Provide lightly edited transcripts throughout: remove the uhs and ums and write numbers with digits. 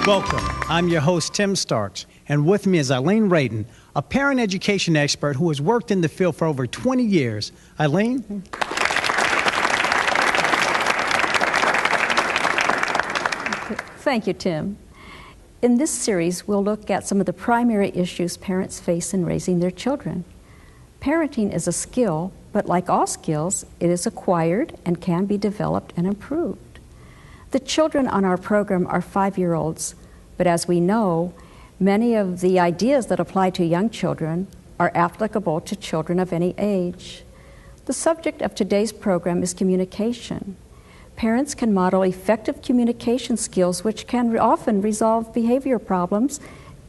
Welcome. I'm your host, Tim Starks, and with me is Eileen Rayton, a parent education expert who has worked in the field for over 20 years. Eileen? Thank you, Tim. In this series, we'll look at some of the primary issues parents face in raising their children. Parenting is a skill, but like all skills, it is acquired and can be developed and improved. The children on our program are 5-year-olds, but as we know, many of the ideas that apply to young children are applicable to children of any age. The subject of today's program is communication. Parents can model effective communication skills which can often resolve behavior problems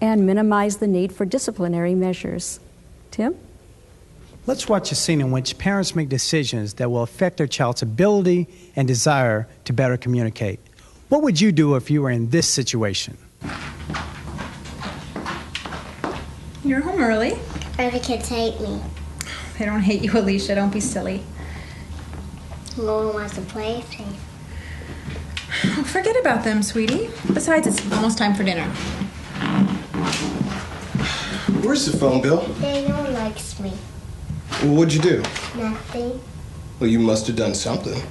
and minimize the need for disciplinary measures. Tim? Let's watch a scene in which parents make decisions that will affect their child's ability and desire to better communicate. What would you do if you were in this situation? You're home early. Or the kids hate me. They don't hate you, Alicia. Don't be silly. No one wants to play with me. Oh, forget about them, sweetie. Besides, it's almost time for dinner. Where's the phone, Bill? They no one likes me. Well, what'd you do? Nothing. Well, you must have done something.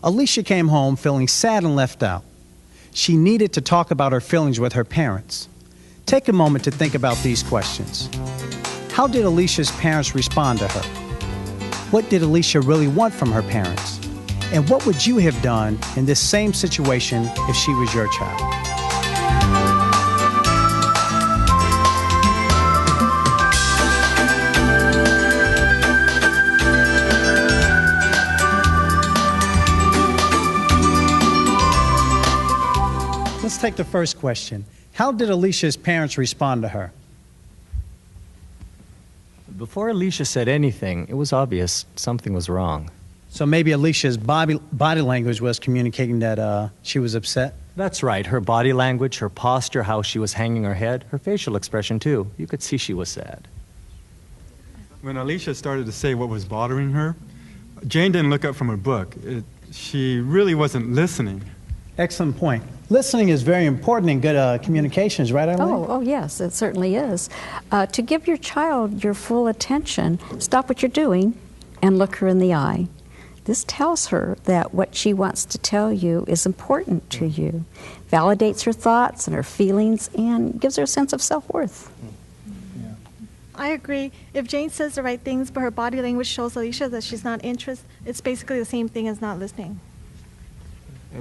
Alicia came home feeling sad and left out. She needed to talk about her feelings with her parents. Take a moment to think about these questions. How did Alicia's parents respond to her? What did Alicia really want from her parents? And what would you have done in this same situation if she was your child? Let's take the first question. How did Alicia's parents respond to her? Before Alicia said anything, it was obvious something was wrong. So maybe Alicia's body language was communicating that she was upset? That's right. Her body language, her posture, how she was hanging her head, her facial expression too. You could see she was sad. When Alicia started to say what was bothering her, Jane didn't look up from her book. She really wasn't listening. Excellent point. Listening is very important in good communications, right, Eileen? Oh, yes, it certainly is. To give your child your full attention, stop what you're doing and look her in the eye. This tells her that what she wants to tell you is important to you, validates her thoughts and her feelings, and gives her a sense of self-worth. I agree. If Jane says the right things, but her body language shows Alicia that she's not interested, it's basically the same thing as not listening.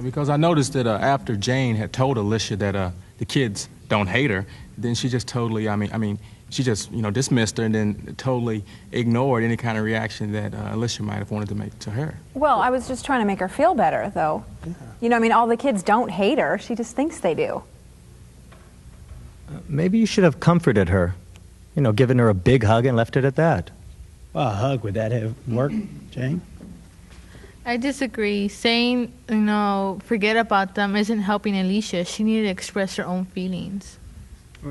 Because I noticed that after Jane had told Alicia that the kids don't hate her, then she just totally, she just, dismissed her and then totally ignored any kind of reaction that Alicia might have wanted to make to her. Well, I was just trying to make her feel better, though. Yeah. All the kids don't hate her. She just thinks they do. Maybe you should have comforted her. Given her a big hug and left it at that. Well, a hug, would that have worked, Jane? I disagree. Saying, forget about them isn't helping Alicia. She needed to express her own feelings.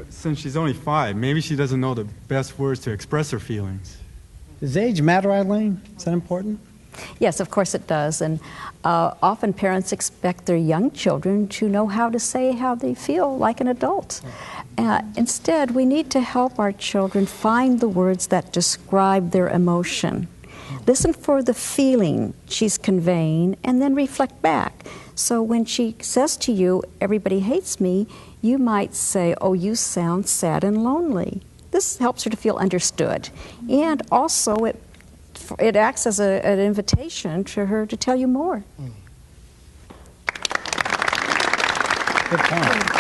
Since she's only 5, maybe she doesn't know the best words to express her feelings. Does age matter, Eileen? Is that important? Yes, of course it does. And often parents expect their young children to know how to say how they feel like an adult. Instead, we need to help our children find the words that describe their emotion. Listen for the feeling she's conveying and then reflect back. So when she says to you, "Everybody hates me," you might say, "Oh, you sound sad and lonely." This helps her to feel understood. And also it acts as an invitation to her to tell you more. Good point.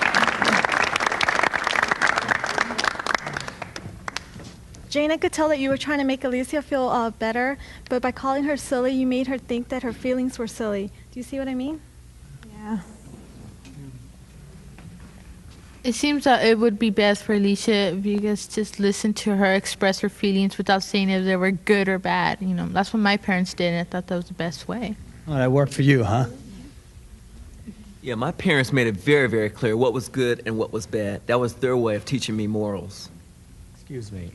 Jane, I could tell that you were trying to make Alicia feel better, but by calling her silly, you made her think that her feelings were silly. Do you see what I mean? Yeah. It seems that it would be best for Alicia if you guys just listen to her express her feelings without saying if they were good or bad. That's what my parents did, and I thought that was the best way. Oh, that worked for you, huh? Yeah, my parents made it very, very clear what was good and what was bad. That was their way of teaching me morals. Excuse me.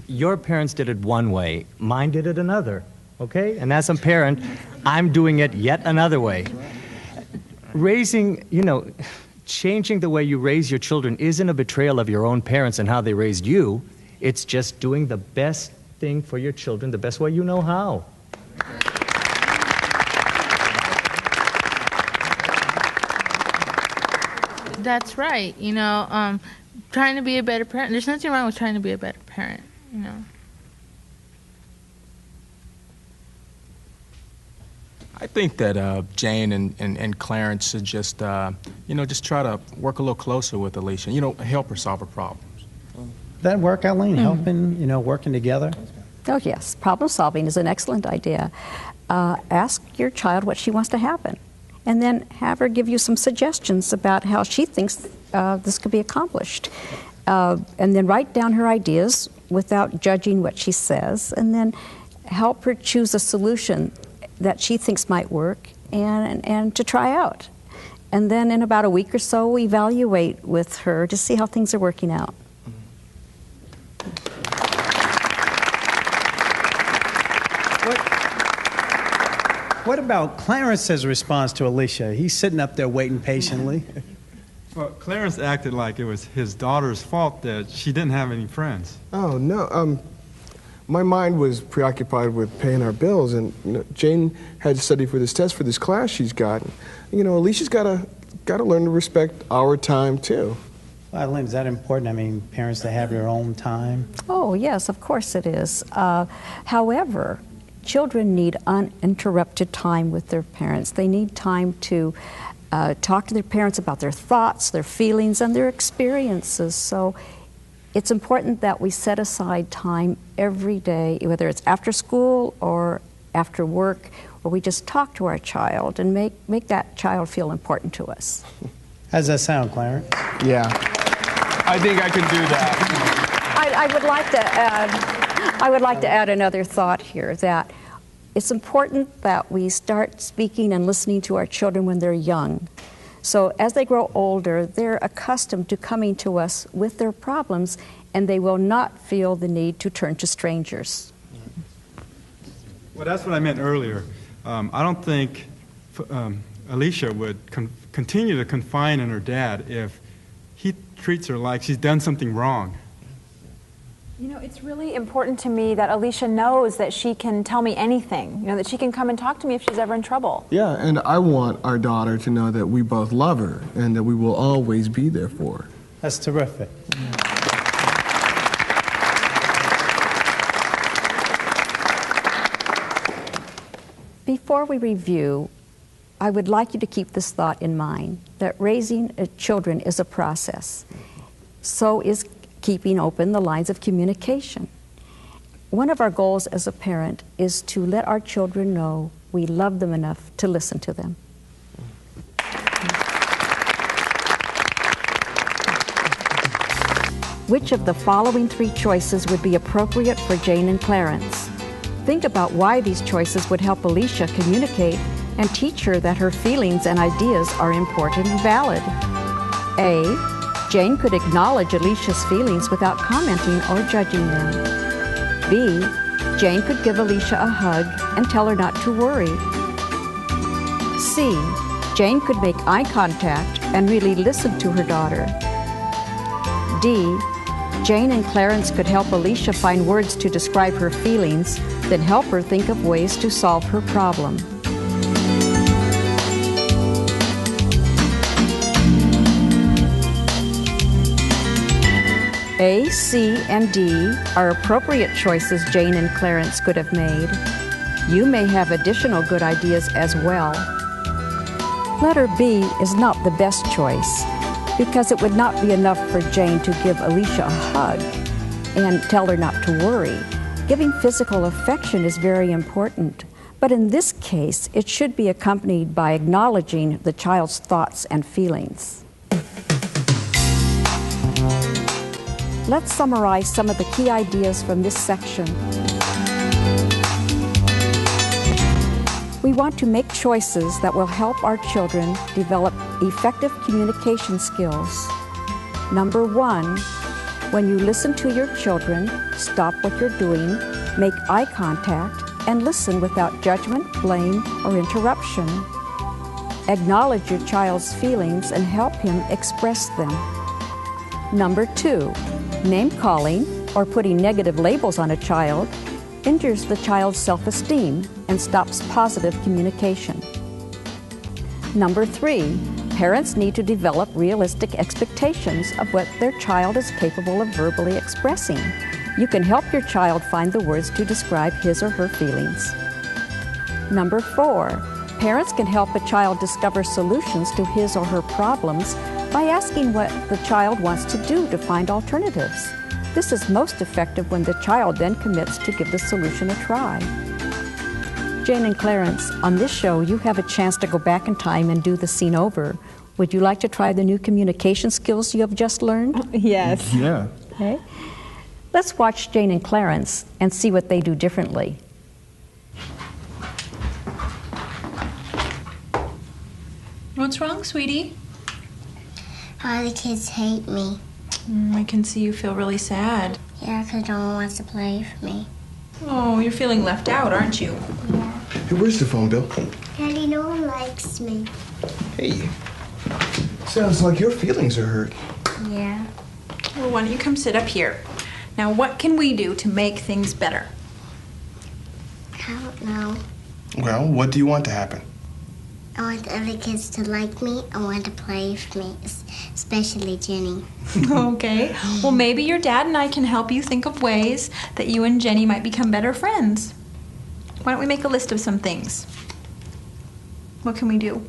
Your parents did it one way, mine did it another, okay? And as a parent, I'm doing it yet another way. Raising, changing the way you raise your children isn't a betrayal of your own parents and how they raised you. It's just doing the best thing for your children the best way you know how. That's right. Trying to be a better parent. There's nothing wrong with trying to be a better parent, I think that Jane and Clarence should just, just try to work a little closer with Alicia. Help her solve her problems. That work, Eileen? Helping, working together? Oh, yes. Problem solving is an excellent idea. Ask your child what she wants to happen, and then have her give you some suggestions about how she thinks this could be accomplished. And then write down her ideas without judging what she says, and then help her choose a solution that she thinks might work and to try out. And then in about a week or so, evaluate with her to see how things are working out. What about Clarence's response to Alicia? He's sitting up there waiting patiently. Well, Clarence acted like it was his daughter's fault that she didn't have any friends. Oh, no. My mind was preoccupied with paying our bills, and Jane had to study for this test for this class she's got. Alicia's got to learn to respect our time too. Well, Eileen, is that important? I mean, parents to have their own time? Oh, yes, of course it is. However, children need uninterrupted time with their parents. They need time to talk to their parents about their thoughts, their feelings, and their experiences. So it's important that we set aside time every day, whether it's after school or after work, where we just talk to our child and make that child feel important to us. How's that sound, Clarence? Yeah. I think I can do that. I would like to add another thought here, that it's important that we start speaking and listening to our children when they're young. So as they grow older, they're accustomed to coming to us with their problems, and they will not feel the need to turn to strangers. Well, that's what I meant earlier. I don't think Alicia would continue to confide in her dad if he treats her like she's done something wrong. It's really important to me that Alicia knows that she can tell me anything, that she can come and talk to me if she's ever in trouble. Yeah, and I want our daughter to know that we both love her and that we will always be there for her. That's terrific. Before we review, I would like you to keep this thought in mind, that raising children is a process. So is keeping open the lines of communication. One of our goals as a parent is to let our children know we love them enough to listen to them. Which of the following three choices would be appropriate for Jane and Clarence? Think about why these choices would help Alicia communicate and teach her that her feelings and ideas are important and valid. A, Jane could acknowledge Alicia's feelings without commenting or judging them. B, Jane could give Alicia a hug and tell her not to worry. C, Jane could make eye contact and really listen to her daughter. D, Jane and Clarence could help Alicia find words to describe her feelings, then help her think of ways to solve her problem. A, C, and D are appropriate choices Jane and Clarence could have made. You may have additional good ideas as well. Letter B is not the best choice because it would not be enough for Jane to give Alicia a hug and tell her not to worry. Giving physical affection is very important, but in this case, it should be accompanied by acknowledging the child's thoughts and feelings. Let's summarize some of the key ideas from this section. We want to make choices that will help our children develop effective communication skills. Number one, when you listen to your children, stop what you're doing, make eye contact, and listen without judgment, blame, or interruption. Acknowledge your child's feelings and help him express them. Number 2, name calling or putting negative labels on a child injures the child's self-esteem and stops positive communication. Number 3, parents need to develop realistic expectations of what their child is capable of verbally expressing. You can help your child find the words to describe his or her feelings. Number 4, parents can help a child discover solutions to his or her problems by asking what the child wants to do to find alternatives. This is most effective when the child then commits to give the solution a try. Jane and Clarence, on this show, you have a chance to go back in time and do the scene over. Would you like to try the new communication skills you have just learned? Yes. Yeah. Okay. Let's watch Jane and Clarence and see what they do differently. What's wrong, sweetie? All the kids hate me. I can see you feel really sad. Yeah, because no one wants to play with me. Oh, you're feeling left out, aren't you? Yeah. Hey, where's the phone, Bill? Daddy, no one likes me. Hey. Sounds like your feelings are hurt. Yeah. Well, why don't you come sit up here? Now, what can we do to make things better? I don't know. Well, what do you want to happen? I want the other kids to like me. I want to play with me, especially Jenny. Okay. Well, maybe your dad and I can help you think of ways that you and Jenny might become better friends. Why don't we make a list of some things? What can we do?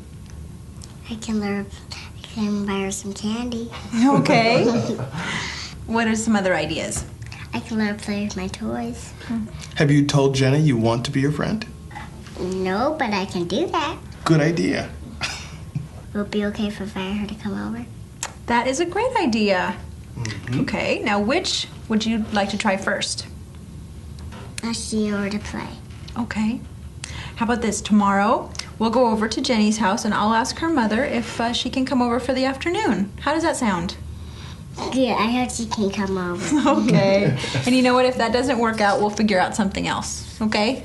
I can buy her some candy. Okay. What are some other ideas? I can let her play with my toys. Have you told Jenny you want to be her friend? No, but I can do that. Good idea. Will it be okay if I invite her to come over? That is a great idea. Mm-hmm. Okay, now which would you like to try first? I'll see her to play. Okay. How about this? Tomorrow, we'll go over to Jenny's house and I'll ask her mother if she can come over for the afternoon. How does that sound? Yeah, I hope she can come over. Okay. And you know what? If that doesn't work out, we'll figure out something else. Okay?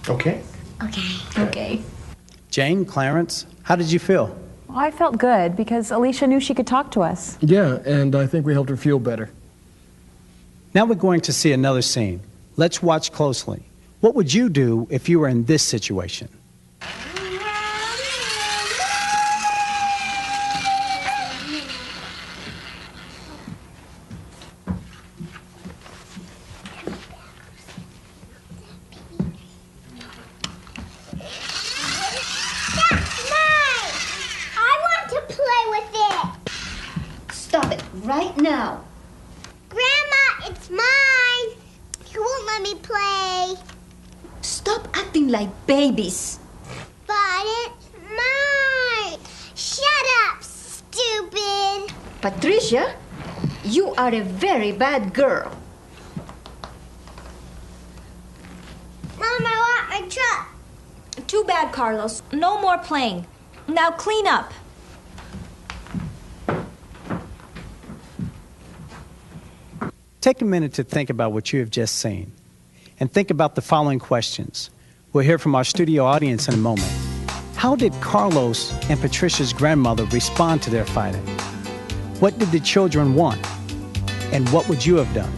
Okay. Okay. Okay. Jane, Clarence, how did you feel? Well, I felt good because Alicia knew she could talk to us. Yeah, and I think we helped her feel better. Now we're going to see another scene. Let's watch closely. What would you do if you were in this situation? Stop it right now. Grandma, it's mine. You won't let me play. Stop acting like babies. But it's mine. Shut up, stupid. Patricia, you are a very bad girl. Mom, I want my truck. Too bad, Carlos. No more playing. Now clean up. Take a minute to think about what you have just seen and think about the following questions. We'll hear from our studio audience in a moment. How did Carlos and Patricia's grandmother respond to their fighting? What did the children want? And what would you have done?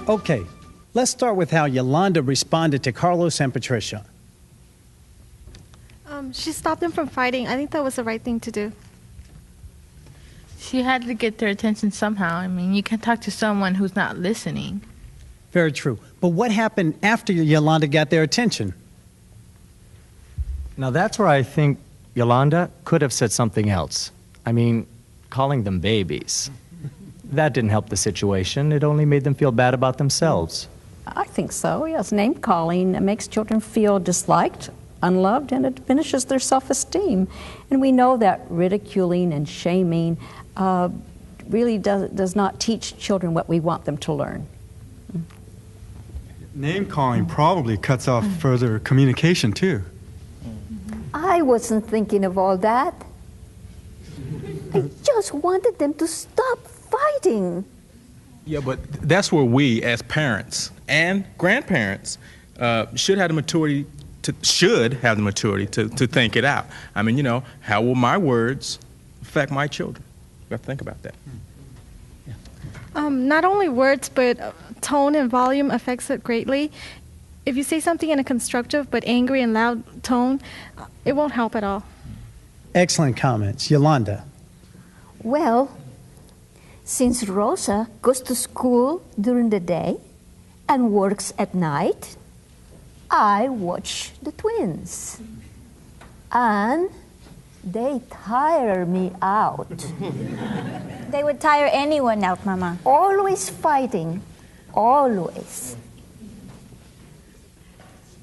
Okay, let's start with how Yolanda responded to Carlos and Patricia. She stopped them from fighting. I think that was the right thing to do. She had to get their attention somehow. I mean, you can't talk to someone who's not listening. Very true. But what happened after Yolanda got their attention? Now that's where I think Yolanda could have said something else. I mean, calling them babies. That didn't help the situation. It only made them feel bad about themselves. I think so, yes. Name calling makes children feel disliked, unloved, and it diminishes their self-esteem. And we know that ridiculing and shaming really does not teach children what we want them to learn. Name calling probably cuts off further communication too. I wasn't thinking of all that. I just wanted them to stop fighting. Yeah, but that's where we, as parents and grandparents, should have the maturity to think it out. I mean, you know, how will my words affect my children? You got to think about that. Not only words, but tone and volume affects it greatly. If you say something in a constructive but angry and loud tone, it won't help at all. Excellent comments. Yolanda. Well, since Rosa goes to school during the day and works at night, I watch the twins. And they tire me out. They would tire anyone out, Mama. Always fighting. Always.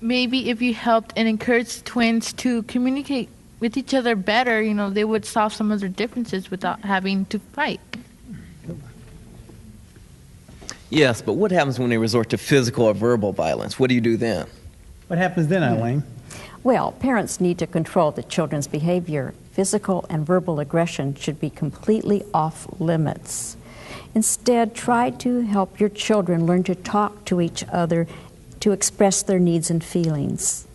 Maybe if you helped and encouraged twins to communicate with each other better, you know, they would solve some of their differences without having to fight. Yes, but what happens when they resort to physical or verbal violence? What do you do then? What happens then, Eileen? Well, parents need to control the children's behavior. Physical and verbal aggression should be completely off limits. Instead, try to help your children learn to talk to each other, to express their needs and feelings.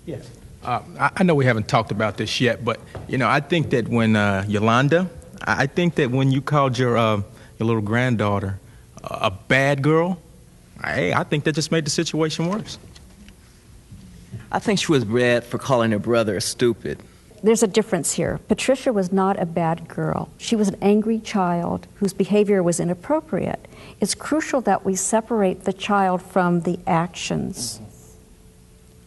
Yes. I know we haven't talked about this yet, but, you know, I think that when, Yolanda, I think that when you called your little granddaughter a bad girl, I think that just made the situation worse. I think she was bad for calling her brother stupid. There's a difference here. Patricia was not a bad girl. She was an angry child whose behavior was inappropriate. It's crucial that we separate the child from the actions,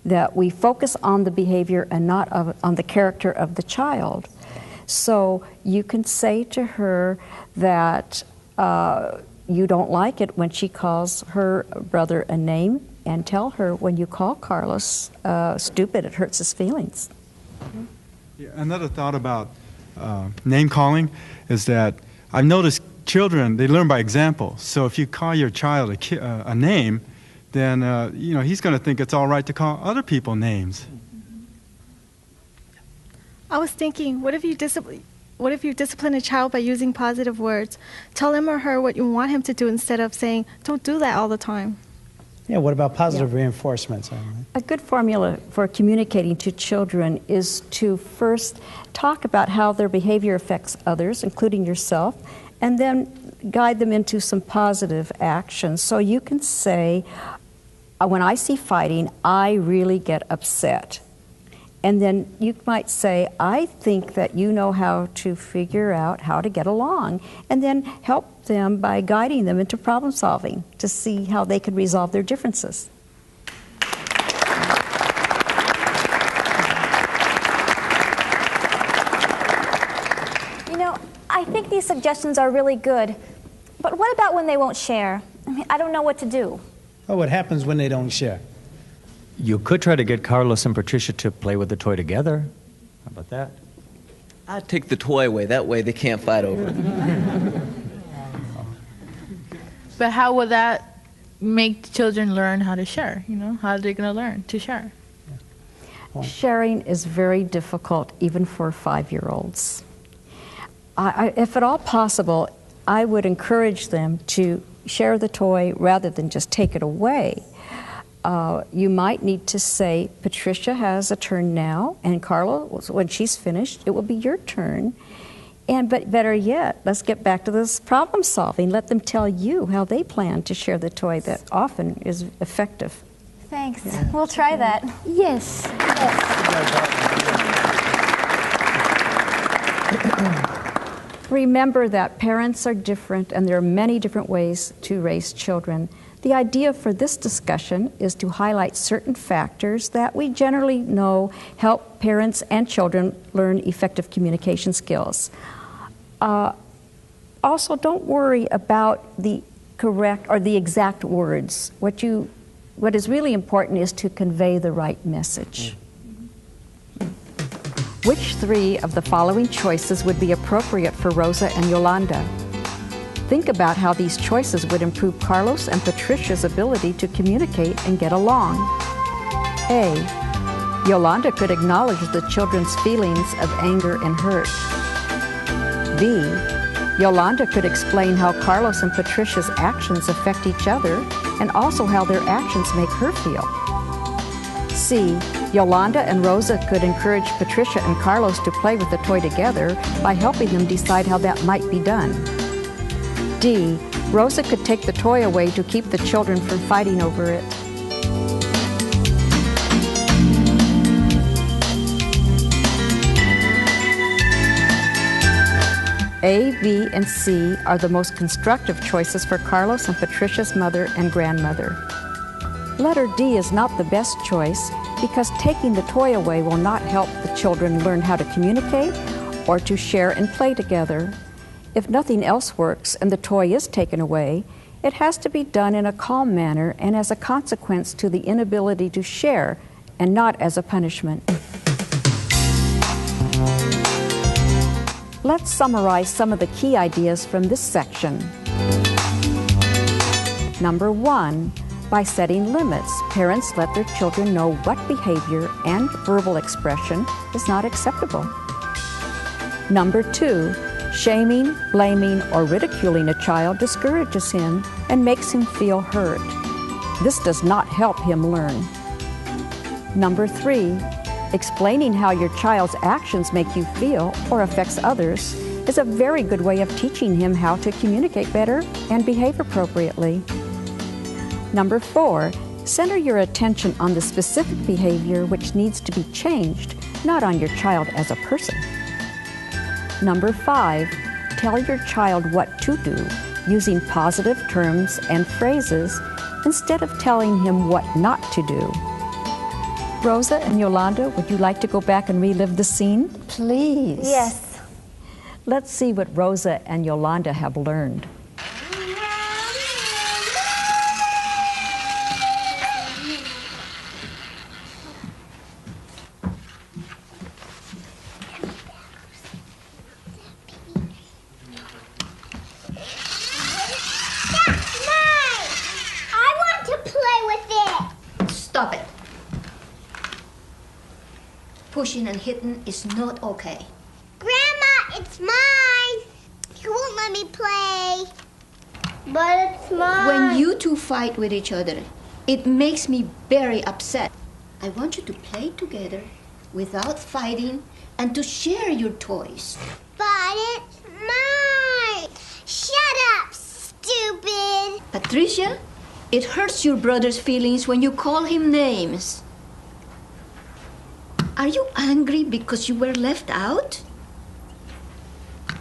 that we focus on the behavior and not on the character of the child. So you can say to her that you don't like it when she calls her brother a name, and tell her when you call Carlos stupid, it hurts his feelings. Yeah, another thought about name calling is that I've noticed children, they learn by example. So if you call your child a name, then you know, he's going to think it's all right to call other people names. I was thinking, what if you discipline a child by using positive words? Tell him or her what you want him to do instead of saying, don't do that all the time. Yeah, what about positive reinforcements? Eileen? A good formula for communicating to children is to first talk about how their behavior affects others, including yourself, and then guide them into some positive actions. So you can say, when I see fighting, I really get upset. And then you might say, I think that you know how to figure out how to get along. And then help them by guiding them into problem solving to see how they can resolve their differences. You know, I think these suggestions are really good. But what about when they won't share? I mean, I don't know what to do. Oh, what happens when they don't share? You could try to get Carlos and Patricia to play with the toy together. How about that? I'd take the toy away. That way they can't fight over it. But how will that make children learn how to share? You know, how are they going to learn to share? Sharing is very difficult, even for 5-year-olds. If at all possible, I would encourage them to share the toy rather than just take it away. You might need to say, Patricia has a turn now, and Carla, when she's finished, it will be your turn. But better yet, let's get back to this problem solving. Let them tell you how they plan to share the toy that often is effective. Thanks. Yeah. We'll try that. Yes. Remember that parents are different, and there are many different ways to raise children. The idea for this discussion is to highlight certain factors that we generally know help parents and children learn effective communication skills. Also, don't worry about the correct or the exact words. What is really important is to convey the right message. Which 3 of the following choices would be appropriate for Rosa and Yolanda? Think about how these choices would improve Carlos and Patricia's ability to communicate and get along. A. Yolanda could acknowledge the children's feelings of anger and hurt. B. Yolanda could explain how Carlos and Patricia's actions affect each other and also how their actions make her feel. C. Yolanda and Rosa could encourage Patricia and Carlos to play with the toy together by helping them decide how that might be done. D. Rosa could take the toy away to keep the children from fighting over it. A, B, and C are the most constructive choices for Carlos and Patricia's mother and grandmother. Letter D is not the best choice because taking the toy away will not help the children learn how to communicate or to share and play together. If nothing else works and the toy is taken away, it has to be done in a calm manner and as a consequence to the inability to share and not as a punishment. Let's summarize some of the key ideas from this section. Number 1, by setting limits, parents let their children know what behavior and verbal expression is not acceptable. Number 2, shaming, blaming, or ridiculing a child discourages him and makes him feel hurt. This does not help him learn. Number 3, explaining how your child's actions make you feel or affects others is a very good way of teaching him how to communicate better and behave appropriately. Number 4, center your attention on the specific behavior which needs to be changed, not on your child as a person. Number 5, tell your child what to do using positive terms and phrases instead of telling him what not to do. Rosa and Yolanda, would you like to go back and relive the scene? Please. Yes. Let's see what Rosa and Yolanda have learned. Stop it. Pushing and hitting is not okay. Grandma, it's mine. You won't let me play. But it's mine. When you two fight with each other, it makes me very upset. I want you to play together without fighting and to share your toys. But it's mine. Shut up, stupid. Patricia, it hurts your brother's feelings when you call him names. Are you angry because you were left out?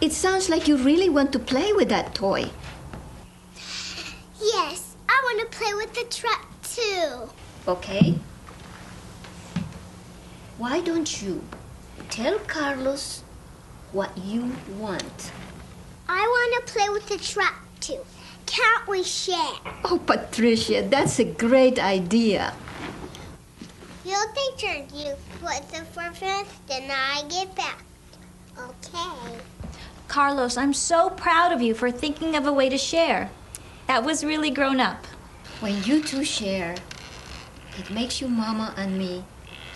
It sounds like you really want to play with that toy. Yes, I want to play with the truck too. Okay. Why don't you tell Carlos what you want? I want to play with the truck too. Can't we share? Oh, Patricia, that's a great idea. You'll take turns. You put the foot first, then I get back. Okay. Carlos, I'm so proud of you for thinking of a way to share. That was really grown up. When you two share, it makes you, Mama, and me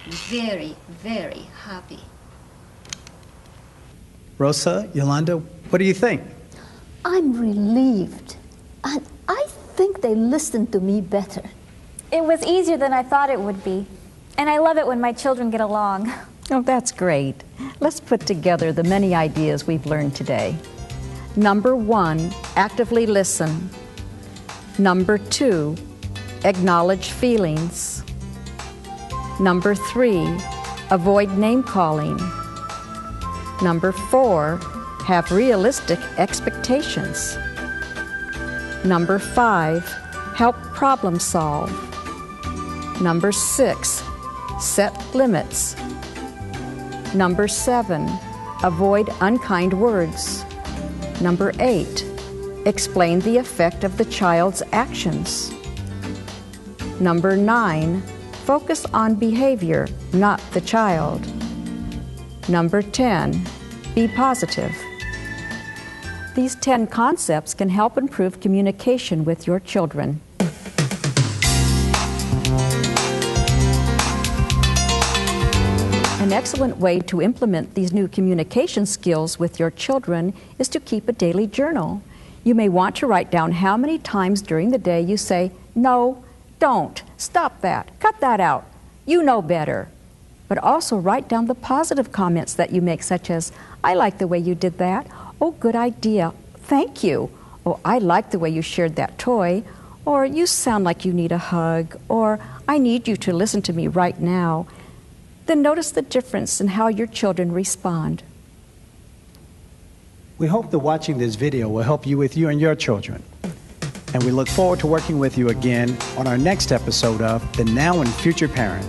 very, very happy. Rosa, Yolanda, what do you think? I'm relieved. And I think they listened to me better. It was easier than I thought it would be. And I love it when my children get along. Oh, that's great. Let's put together the many ideas we've learned today. Number 1, actively listen. Number 2, acknowledge feelings. Number 3, avoid name calling. Number 4, have realistic expectations. Number 5, help problem solve. Number 6, set limits. Number 7, avoid unkind words. Number 8, explain the effect of the child's actions. Number 9, focus on behavior, not the child. Number 10, be positive. These 10 concepts can help improve communication with your children. An excellent way to implement these new communication skills with your children is to keep a daily journal. You may want to write down how many times during the day you say, "No, don't, stop that, cut that out, you know better." But also write down the positive comments that you make, such as, "I like the way you did that," "Oh, good idea, thank you," "Oh, I like the way you shared that toy," or "You sound like you need a hug," or "I need you to listen to me right now." Then notice the difference in how your children respond. We hope that watching this video will help you with you and your children. And we look forward to working with you again on our next episode of The Now and Future Parent.